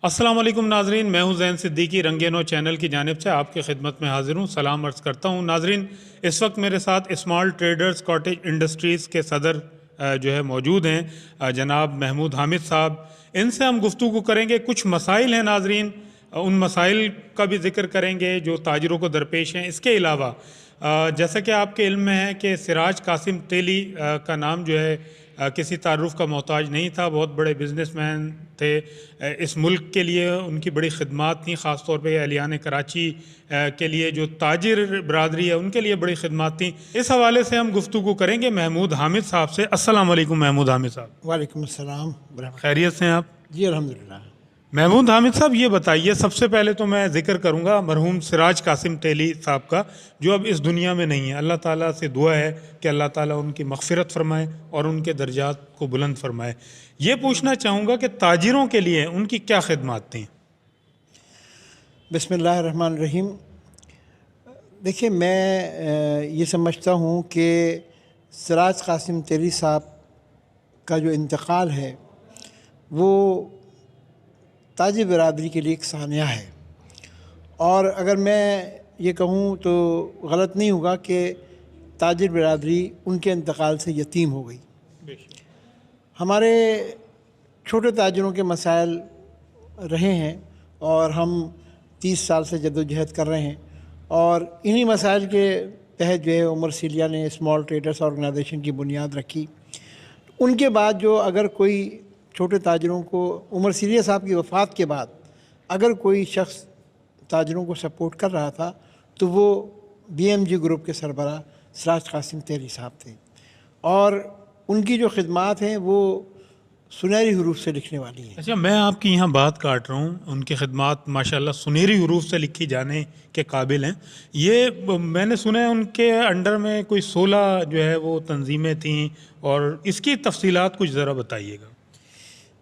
السلام علیکم ناظرین، میں ہوں زین صدیقی رنگینو چینل کی جانب سے آپ کی خدمت میں حاضر ہوں. سلام عرض کرتا ہوں. ناظرین، اس وقت میرے ساتھ اسمال ٹریڈرز کاٹیج انڈسٹریز کے صدر جو ہے موجود ہیں، جناب محمود حامد صاحب. ان سے ہم گفتگو کریں گے. کچھ مسائل ہیں ناظرین، ان مسائل کا بھی ذکر کریں گے جو تاجروں کو درپیش ہیں. اس کے علاوہ جیسا کہ آپ کے علم میں ہے کہ سراج قاسم تیلی کا نام جو ہے کسی تعارف کا محتاج نہیں تھا. بہت بڑے بزنس مین تھے. اس ملک کے لیے ان کی بڑی خدمات تھیں، خاص طور پہ اہلیان کراچی کے لیے جو تاجر برادری ہے ان کے لیے بڑی خدمات تھیں. اس حوالے سے ہم گفتگو کریں گے محمود حامد صاحب سے. السلام علیکم محمود حامد صاحب. وعلیکم السلام ورحمۃ خیریت سے ہیں آپ؟ اللہ. جی الحمدللہ. محمود حامد صاحب، یہ بتائیے، سب سے پہلے تو میں ذکر کروں گا مرحوم سراج قاسم تیلی صاحب کا، جو اب اس دنیا میں نہیں ہے. اللہ تعالیٰ سے دعا ہے کہ اللہ تعالیٰ ان کی مغفرت فرمائے اور ان کے درجات کو بلند فرمائے. یہ پوچھنا چاہوں گا کہ تاجروں کے لیے ان کی کیا خدمات تھیں؟ بسم اللہ الرحمن الرحیم. دیکھیے، میں یہ سمجھتا ہوں کہ سراج قاسم تیلی صاحب کا جو انتقال ہے وہ تاجر برادری کے لیے ایک سانحہ ہے. اور اگر میں یہ کہوں تو غلط نہیں ہوگا کہ تاجر برادری ان کے انتقال سے یتیم ہو گئی. ہمارے چھوٹے تاجروں کے مسائل رہے ہیں اور ہم 30 سال سے جدوجہد کر رہے ہیں، اور انہی مسائل کے تحت جو ہے عمر سیلیہ نے اسمال ٹریڈرز آرگنائزیشن کی بنیاد رکھی. ان کے بعد جو اگر کوئی چھوٹے تاجروں کو، عمر سیلیہ صاحب کی وفات کے بعد اگر کوئی شخص تاجروں کو سپورٹ کر رہا تھا تو وہ بی ایم جی گروپ کے سربراہ سراج قاسم تیلی صاحب تھے. اور ان کی جو خدمات ہیں وہ سنہری حروف سے لکھنے والی ہیں. اچھا، میں آپ کی یہاں بات کاٹ رہا ہوں. ان کی خدمات ماشاءاللہ سنہری حروف سے لکھی جانے کے قابل ہیں. یہ میں نے سنا ہے ان کے انڈر میں کوئی 16 جو ہے وہ تنظیمیں تھیں، اور اس کی تفصیلات کچھ ذرا بتائیے گا.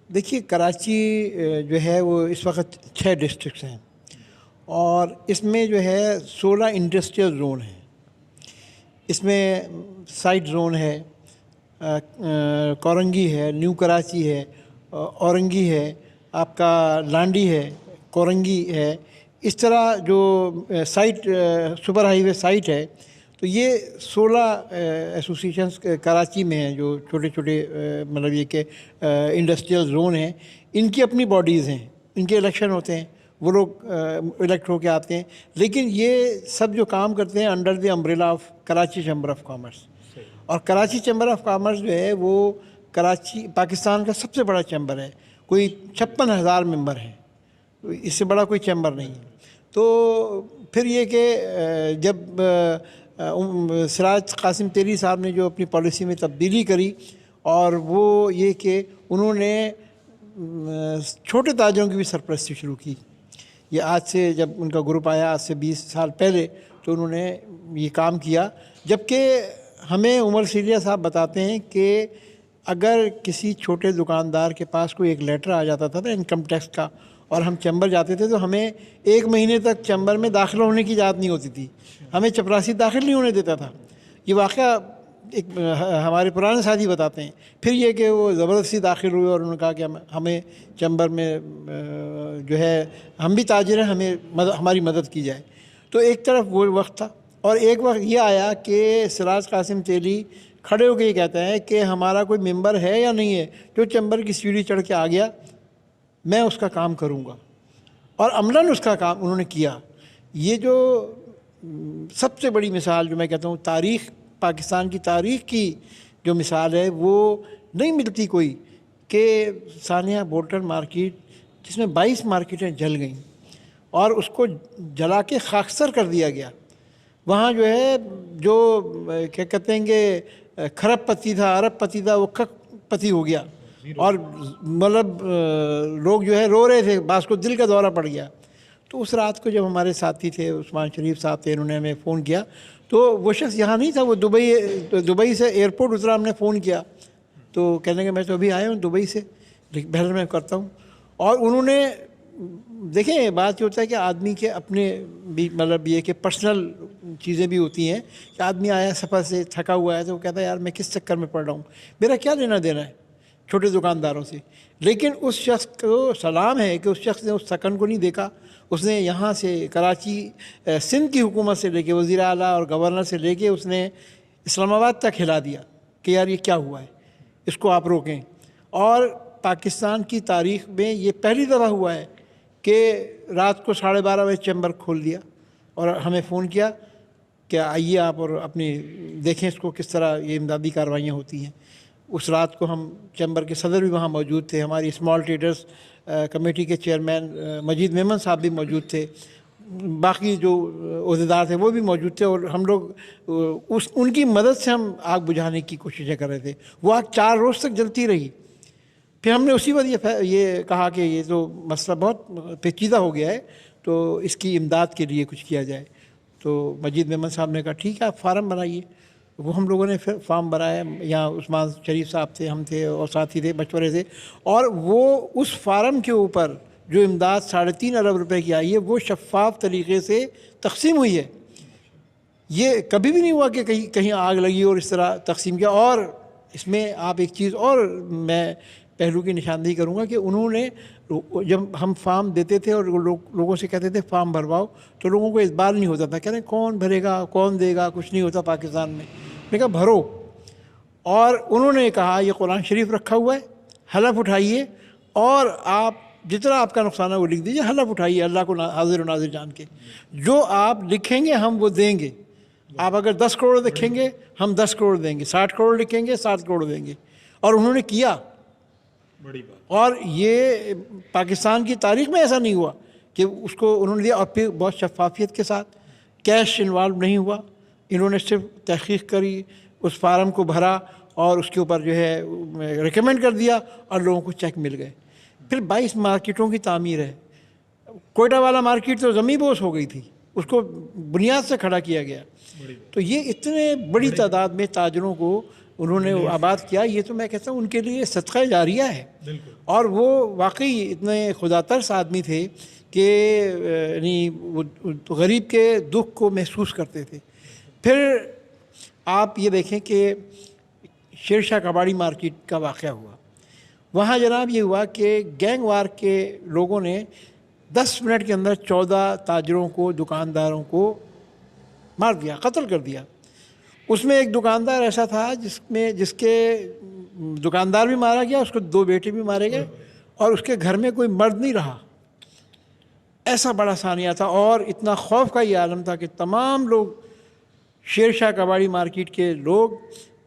دیکھیے، کراچی جو ہے وہ اس وقت 6 ڈسٹرکٹس ہیں، اور اس میں جو ہے 16 انڈسٹریل زون ہیں. اس میں سائٹ زون ہے، کورنگی ہے، نیو کراچی ہے، اورنگی ہے، آپ کا لانڈی ہے، کورنگی ہے. اس طرح جو سائٹ سپر ہائی وے سائٹ ہے، تو یہ 16 ایسوسیشنز کراچی میں ہیں جو چھوٹے چھوٹے مطلب یہ کہ انڈسٹریل زون ہیں. ان کی اپنی باڈیز ہیں، ان کے الیکشن ہوتے ہیں، وہ لوگ الیکٹ ہو کے آتے ہیں. لیکن یہ سب جو کام کرتے ہیں under the umbrella of Karachi chamber of commerce. اور کراچی چیمبر آف کامرس جو ہے وہ کراچی پاکستان کا سب سے بڑا چیمبر ہے. کوئی 56,000 ممبر ہیں، اس سے بڑا کوئی چیمبر نہیں ہے. تو پھر یہ کہ جب سراج قاسم تیلی صاحب نے جو اپنی پالیسی میں تبدیلی کری، اور وہ یہ کہ انہوں نے چھوٹے تاجروں کی بھی سرپرستی شروع کی. یہ آج سے جب ان کا گروپ آیا، آج سے 20 سال پہلے، تو انہوں نے یہ کام کیا. جبکہ ہمیں عمر سیلیہ صاحب بتاتے ہیں کہ اگر کسی چھوٹے دکاندار کے پاس کوئی ایک لیٹر آ جاتا تھا انکم ٹیکس کا، اور ہم چیمبر جاتے تھے، تو ہمیں 1 مہینے تک چیمبر میں داخل ہونے کی اجازت نہیں ہوتی تھی. ہمیں چپراسی داخل نہیں ہونے دیتا تھا. یہ واقعہ ایک ہمارے پرانے ساتھی بتاتے ہیں. پھر یہ کہ وہ زبردستی داخل ہوئے اور انہوں نے کہا کہ ہمیں چیمبر میں جو ہے ہم بھی تاجر ہیں، ہمیں ہماری مدد کی جائے. تو ایک طرف وہ وقت تھا، اور ایک وقت یہ آیا کہ سراج قاسم تیلی کھڑے ہو کے یہ کہتا ہے کہ ہمارا کوئی ممبر ہے یا نہیں ہے، جو چیمبر کی سیڑھی چڑھ کے آ گیا میں اس کا کام کروں گا. اور عملاً اس کا کام انہوں نے کیا. یہ جو سب سے بڑی مثال جو میں کہتا ہوں تاریخ، پاکستان کی تاریخ کی جو مثال ہے، وہ نہیں ملتی کوئی، کہ سانحہ بولٹن مارکیٹ جس میں 22 مارکیٹیں جل گئیں اور اس کو جلا کے خاکستر کر دیا گیا. وہاں جو ہے جو کیا کہتے ہیں کہ کھرب پتی تھا، عرب پتی تھا، وہ کک پتی ہو گیا. اور مطلب لوگ جو ہے رو رہے تھے، بعض کو دل کا دورہ پڑ گیا. تو اس رات کو جب ہمارے ساتھی تھے عثمان شریف صاحب تھے، انہوں نے ہمیں فون کیا. تو وہ شخص یہاں نہیں تھا، وہ دبئی سے ایئرپورٹ اترا. ہم نے فون کیا تو کہنے کہ میں تو ابھی آیا ہوں دبئی سے، بہر میں کرتا ہوں. اور انہوں نے دیکھیں، بات یہ ہوتا ہے کہ آدمی کے اپنے بھی مطلب یہ کہ پرسنل چیزیں بھی ہوتی ہیں کہ آدمی آیا سفر سے تھکا ہوا ہے تو وہ کہتا ہے یار میں کس چکر میں پڑ رہا ہوں، میرا کیا لینا دینا ہے. چھوٹے دکانداروں سے. لیکن اس شخص کو سلام ہے کہ اس شخص نے اس سکن کو نہیں دیکھا. اس نے یہاں سے کراچی سندھ کی حکومت سے لے کے وزیر اعلیٰ اور گورنر سے لے کے اس نے اسلام آباد تک ہلا دیا کہ یار یہ کیا ہوا ہے, اس کو آپ روکیں. اور پاکستان کی تاریخ میں یہ پہلی دفعہ ہوا ہے کہ رات کو 12:30 بجے چیمبر کھول دیا اور ہمیں فون کیا کہ آئیے آپ اور اپنی دیکھیں اس کو کس طرح یہ امدادی کاروائیاں ہوتی ہیں. اس رات کو ہم چیمبر کے صدر بھی وہاں موجود تھے, ہماری اسمال ٹریڈرز کمیٹی کے چیئرمین مجید میمن صاحب بھی موجود تھے, باقی جو عہدیدار تھے وہ بھی موجود تھے, اور ہم لوگ ان کی مدد سے ہم آگ بجھانے کی کوششیں کر رہے تھے. وہ آگ 4 روز تک جلتی رہی. پھر ہم نے اسی وقت یہ کہا کہ یہ تو مسئلہ بہت پیچیدہ ہو گیا ہے, تو اس کی امداد کے لیے کچھ کیا جائے. تو مجید میمن صاحب نے کہا ٹھیک ہے آپ فارم بنائیے. وہ ہم لوگوں نے پھر فارم بنایا, یہاں عثمان شریف صاحب تھے, ہم تھے اور ساتھی تھے, مشورے تھے, اور وہ اس فارم کے اوپر جو امداد 3.5 ارب روپے کی آئی ہے وہ شفاف طریقے سے تقسیم ہوئی ہے. یہ کبھی بھی نہیں ہوا کہ کہیں آگ لگی اور اس طرح تقسیم کیا. اور اس میں آپ ایک چیز اور میں پہلو کی نشاندہی کروں گا کہ انہوں نے جب ہم فارم دیتے تھے اور لوگوں سے کہتے تھے فارم بھرواؤ, تو لوگوں کو اعتبار نہیں ہوتا تھا, کہتے ہیں کون بھرے گا, کون دے گا, کچھ نہیں ہوتا پاکستان میں. میں کہا بھرو. اور انہوں نے کہا یہ قرآن شریف رکھا ہوا ہے, حلف اٹھائیے اور آپ جتنا آپ کا نقصان ہے وہ لکھ دیجیے, حلف اٹھائیے اللہ کو حاضر و ناظر جان کے, جو آپ لکھیں گے ہم وہ دیں گے. آپ اگر 10 کروڑ لکھیں گے ہم 10 کروڑ دیں گے, 60 کروڑ لکھیں گے 60 کروڑ دیں گے. اور انہوں نے کیا. بڑی بات. اور یہ پاکستان کی تاریخ میں ایسا نہیں ہوا کہ اس کو انہوں نے دیا. اور پھر بہت شفافیت کے ساتھ, کیش انوالو نہیں ہوا, انہوں نے صرف تحقیق کری, اس فارم کو بھرا اور اس کے اوپر جو ہے ریکمینڈ کر دیا اور لوگوں کو چیک مل گئے. پھر 22 مارکیٹوں کی تعمیر ہے. کوئٹہ والا مارکیٹ تو زمیں بوس ہو گئی تھی, اس کو بنیاد سے کھڑا کیا گیا. تو یہ اتنے بڑی تعداد میں تاجروں کو انہوں نے آباد کیا. یہ تو میں کہتا ہوں ان کے لیے صدقہ جاریہ ہے. اور وہ واقعی اتنے خدا ترس آدمی تھے کہ یعنی غریب کے دکھ کو محسوس کرتے تھے. پھر آپ یہ دیکھیں کہ شیر شاہ کباڑی مارکیٹ کا واقعہ ہوا. وہاں جناب یہ ہوا کہ گینگ وار کے لوگوں نے 10 منٹ کے اندر 14 تاجروں کو, دکانداروں کو مار دیا, قتل کر دیا. اس میں ایک دکاندار ایسا تھا جس کے دکاندار بھی مارا گیا, اس کو 2 بیٹے بھی مارے گئے, اور اس کے گھر میں کوئی مرد نہیں رہا. ایسا بڑا ثانیہ تھا اور اتنا خوف کا یہ عالم تھا کہ تمام لوگ, شیر شاہ کباڑی مارکیٹ کے لوگ,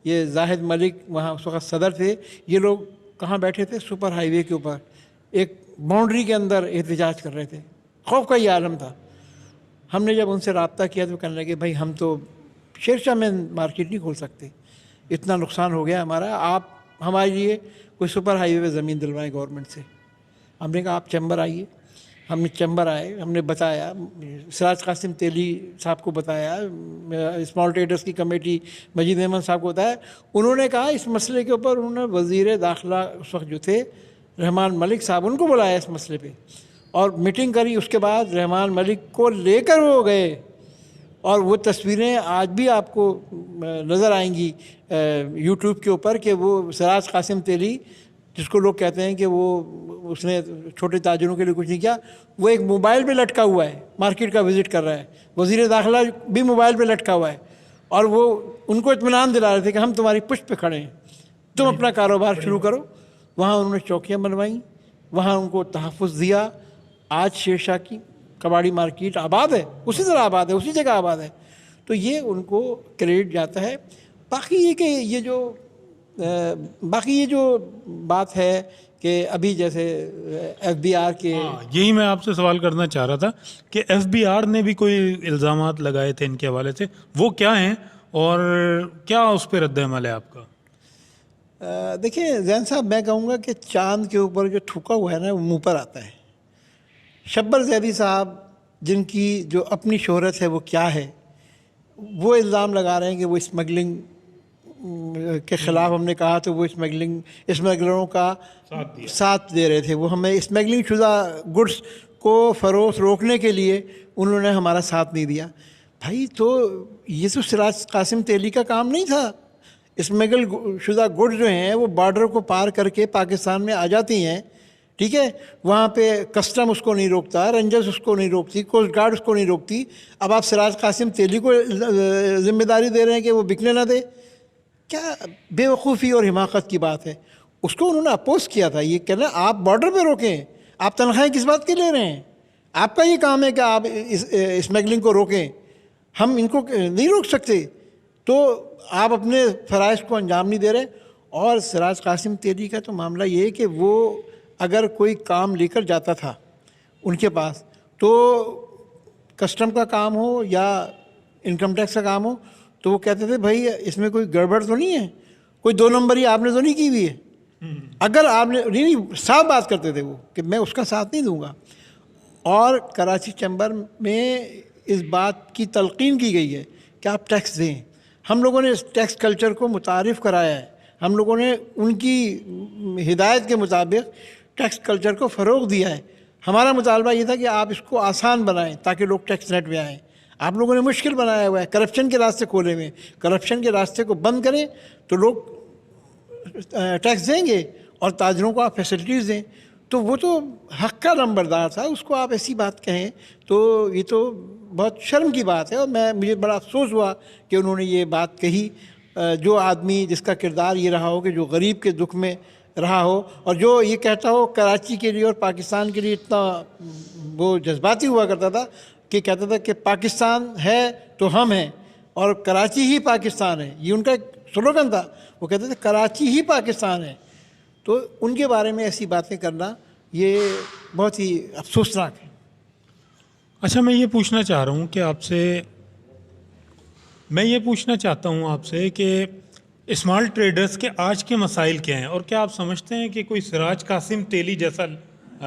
یہ زاہد ملک وہاں اس وقت صدر تھے, یہ لوگ کہاں بیٹھے تھے؟ سپر ہائی وے کے اوپر ایک باؤنڈری کے اندر احتجاج کر رہے تھے. خوف کا یہ عالم تھا. ہم نے جب ان سے رابطہ کیا تو کہنے لگے بھائی ہم تو شیر شاہ میں مارکیٹ نہیں کھول سکتے, اتنا نقصان ہو گیا ہمارا, آپ ہمارے لیے کوئی سپر ہائی وے پہ زمین دلوائیں گورنمنٹ سے. ہم نے کہا آپ چیمبر آئیے. ہم نے چیمبر آئے, ہم نے بتایا, سراج قاسم تیلی صاحب کو بتایا, اسمال ٹریڈرز کی کمیٹی مجید میمن صاحب کو بتایا. انہوں نے کہا اس مسئلے کے اوپر انہوں نے وزیر داخلہ اس وقت جو تھے رحمان ملک صاحب, ان کو بلایا اس مسئلے پہ اور میٹنگ کری. اس کے بعد رحمان ملک کو لے کر وہ گئے, اور وہ تصویریں آج بھی آپ کو نظر آئیں گی یوٹیوب کے اوپر کہ وہ سراج قاسم تیلی, جس کو لوگ کہتے ہیں کہ اس نے چھوٹے تاجروں کے لیے کچھ نہیں کیا, وہ ایک موبائل پہ لٹکا ہوا ہے, مارکیٹ کا وزٹ کر رہا ہے. وزیر داخلہ بھی موبائل پہ لٹکا ہوا ہے, اور وہ ان کو اطمینان دلا رہے تھے کہ ہم تمہاری پشت پہ کھڑے ہیں, تم اپنا کاروبار شروع کرو. وہاں انہوں نے چوکیاں بنوائیں, وہاں ان کو تحفظ دیا. آج شیر شاہ کی کباڑی مارکیٹ آباد ہے, اسی طرح آباد ہے, اسی جگہ آباد ہے. تو یہ ان کو کریڈٹ جاتا ہے. باقی یہ کہ یہ جو بات ہے کہ ابھی جیسے ایف بی آر کے, یہی میں آپ سے سوال کرنا چاہ رہا تھا کہ ایف بی آر نے بھی کوئی الزامات لگائے تھے ان کے حوالے سے, وہ کیا ہیں اور کیا اس پہ رد عمل ہے آپ کا؟ دیکھیں زین صاحب, میں کہوں گا کہ چاند کے اوپر جو تھوکا ہوا ہے نا وہ منہ پر آتا ہے. شبر زیدی صاحب جن کی جو اپنی شہرت ہے وہ کیا ہے, وہ الزام لگا رہے ہیں کہ وہ اسمگلنگ کے خلاف ہم نے کہا تو وہ اسمگلروں کا ساتھ دے رہے تھے. وہ ہمیں اسمگلنگ شدہ گڈس کو فروخت روکنے کے لیے انہوں نے ہمارا ساتھ نہیں دیا. بھائی تو یہ تو سراج قاسم تیلی کا کام نہیں تھا اسمیگل شدہ گڈ جو ہیں وہ بارڈر کو پار کر کے پاکستان میں آ جاتی ہیں، ٹھیک ہے، وہاں پہ کسٹم اس کو نہیں روکتا، رینجرز اس کو نہیں روکتی، کوسٹ گارڈ اس کو نہیں روکتی. اب آپ سراج قاسم تیلی کو ذمہ داری دے رہے ہیں کہ وہ بکنے نہ دے. کیا بے وقوفی اور حماقت کی بات ہے. اس کو انہوں نے اپوز کیا تھا، یہ کہنا آپ بارڈر پہ روکیں، آپ تنخواہیں کس بات کے لے رہے ہیں؟ آپ کا یہ کام ہے کہ آپ اسمیگلنگ کو روکیں، ہم ان کو نہیں روک سکتے. تو آپ اپنے فرائض کو انجام نہیں دے رہے. اور سراج قاسم تیلی کا تو معاملہ یہ ہے کہ وہ اگر کوئی کام لے کر جاتا تھا ان کے پاس، تو کسٹم کا کام ہو یا انکم ٹیکس کا کام ہو، تو وہ کہتے تھے بھائی اس میں کوئی گڑبڑ تو نہیں ہے، کوئی 2 نمبری آپ نے تو نہیں کی ہوئی ہے. اگر آپ نے نہیں صاف بات کرتے تھے وہ کہ میں اس کا ساتھ نہیں دوں گا. اور کراچی چیمبر میں اس بات کی تلقین کی گئی ہے کہ آپ ٹیکس دیں. ہم لوگوں نے اس ٹیکس کلچر کو متعارف کرایا ہے، ہم لوگوں نے ان کی ہدایت کے مطابق ٹیکس کلچر کو فروغ دیا ہے. ہمارا مطالبہ یہ تھا کہ آپ اس کو آسان بنائیں تاکہ لوگ ٹیکس نیٹ میں آئیں. آپ لوگوں نے مشکل بنایا ہوا ہے، کرپشن کے راستے کھولے ہوئے. کرپشن کے راستے کو بند کریں تو لوگ ٹیکس دیں گے اور تاجروں کو آپ فیسلٹیز دیں. تو وہ تو حق کا نمبردار تھا، اس کو آپ ایسی بات کہیں تو یہ تو بہت شرم کی بات ہے. اور مجھے بڑا افسوس ہوا کہ انہوں نے یہ بات کہی. جو آدمی جس کا کردار یہ رہا ہو کہ جو غریب کے دکھ میں رہا ہو اور جو یہ کہتا ہو کراچی کے لیے اور پاکستان کے لیے اتنا وہ جذباتی ہوا کرتا تھا کہ کہتا تھا کہ پاکستان ہے تو ہم ہیں اور کراچی ہی پاکستان ہے. یہ ان کا ایک سلوگن تھا، وہ کہتے تھے کراچی ہی پاکستان ہے. تو ان کے بارے میں ایسی باتیں کرنا یہ بہت ہی افسوسناک ہے. اچھا، میں یہ پوچھنا چاہ رہا ہوں کہ میں یہ پوچھنا چاہتا ہوں آپ سے کہ اسمال ٹریڈرز کے آج کے مسائل کیا ہیں، اور کیا آپ سمجھتے ہیں کہ کوئی سراج قاسم تیلی جیسا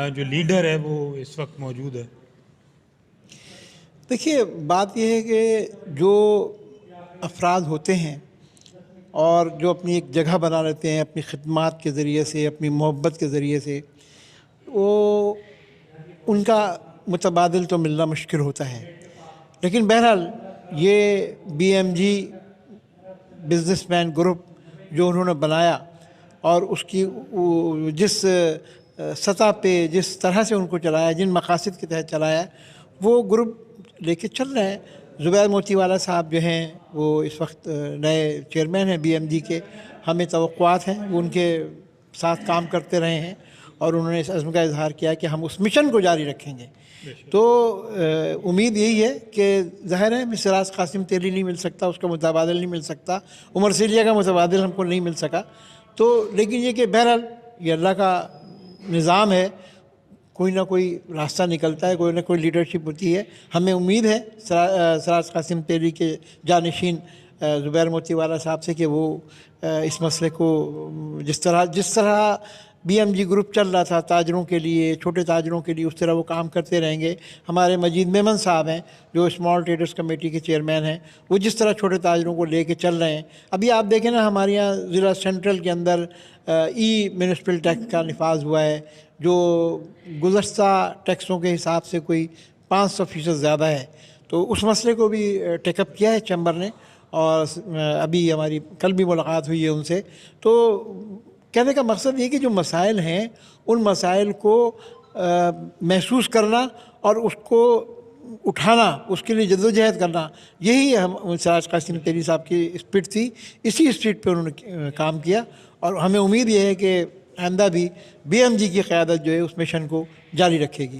جو لیڈر ہے وہ اس وقت موجود ہے؟ دیکھیے، بات یہ ہے کہ جو افراد ہوتے ہیں اور جو اپنی ایک جگہ بنا لیتے ہیں اپنی خدمات کے ذریعے سے، اپنی محبت کے ذریعے سے، وہ ان کا متبادل تو ملنا مشکل ہوتا ہے. لیکن بہرحال یہ B M G business man group جو انہوں نے بنایا اور اس کی جس سطح پہ جس طرح سے ان کو چلایا، جن مقاصد کے تحت چلایا، وہ گروپ لے کے چل رہے ہیں. زبیر موتی والا صاحب جو ہیں وہ اس وقت نئے چیئرمین ہیں بی ایم جی کے. ہمیں توقعات ہیں وہ ان کے ساتھ کام کرتے رہے ہیں اور انہوں نے اس عزم کا اظہار کیا کہ ہم اس مشن کو جاری رکھیں گے. تو امید یہی ہے کہ ظاہر ہے سراج قاسم تیلی نہیں مل سکتا، اس کا متبادل نہیں مل سکتا، عمر سیلیا کا متبادل ہم کو نہیں مل سکا. تو لیکن یہ کہ بہرحال یہ اللہ کا نظام ہے، کوئی نہ کوئی راستہ نکلتا ہے، کوئی نہ کوئی لیڈرشپ ہوتی ہے. ہمیں امید ہے سراج قاسم تیلی کے جانشین زبیر موتی والا صاحب سے کہ وہ اس مسئلے کو جس طرح بی ایم جی گروپ چل رہا تھا تاجروں کے لیے، چھوٹے تاجروں کے لیے، اس طرح وہ کام کرتے رہیں گے. ہمارے مجید میمن صاحب ہیں جو اسمال ٹریڈرز کمیٹی کے چیئرمین ہیں، وہ جس طرح چھوٹے تاجروں کو لے کے چل رہے ہیں. ابھی آپ دیکھیں نا، ہمارے یہاں ضلع سینٹرل کے اندر ای میونسپل ٹیکس کا نفاذ ہوا ہے جو گزشتہ ٹیکسوں کے حساب سے کوئی 500% زیادہ ہے. تو اس مسئلے کو بھی ٹیک اپ کیا ہے چیمبر نے، اور ابھی ہماری کل بھی ملاقات ہوئی ہے ان سے. تو کہنے کا مقصد یہ کہ جو مسائل ہیں ان مسائل کو محسوس کرنا اور اس کو اٹھانا، اس کے لیے جدوجہد کرنا، یہی ہم سراج قاسم تیلی صاحب کی اسپرٹ تھی. اسی اسپرٹ پہ انہوں نے کام کیا اور ہمیں امید یہ ہے کہ آئندہ بھی بی ایم جی کی قیادت جو ہے اس مشن کو جاری رکھے گی.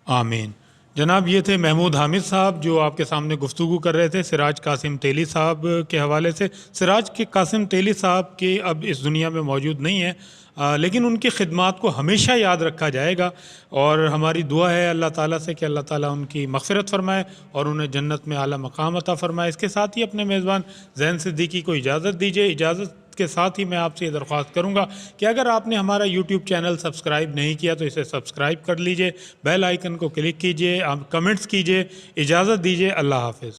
آمین. جناب، یہ تھے محمود حامد صاحب جو آپ کے سامنے گفتگو کر رہے تھے سراج قاسم تیلی صاحب کے حوالے سے. سراج کے قاسم تیلی صاحب کی اب اس دنیا میں موجود نہیں ہے، لیکن ان کی خدمات کو ہمیشہ یاد رکھا جائے گا، اور ہماری دعا ہے اللہ تعالیٰ سے کہ اللہ تعالیٰ ان کی مغفرت فرمائے اور انہیں جنت میں اعلیٰ مقام عطا فرمائے. اس کے ساتھ ہی اپنے میزبان زین صدیقی کو اجازت دیجیے. اجازت کے ساتھ ہی میں آپ سے یہ درخواست کروں گا کہ اگر آپ نے ہمارا یوٹیوب چینل سبسکرائب نہیں کیا تو اسے سبسکرائب کر لیجئے، بیل آئیکن کو کلک کیجئے، کمنٹس کیجئے. اجازت دیجئے. اللہ حافظ.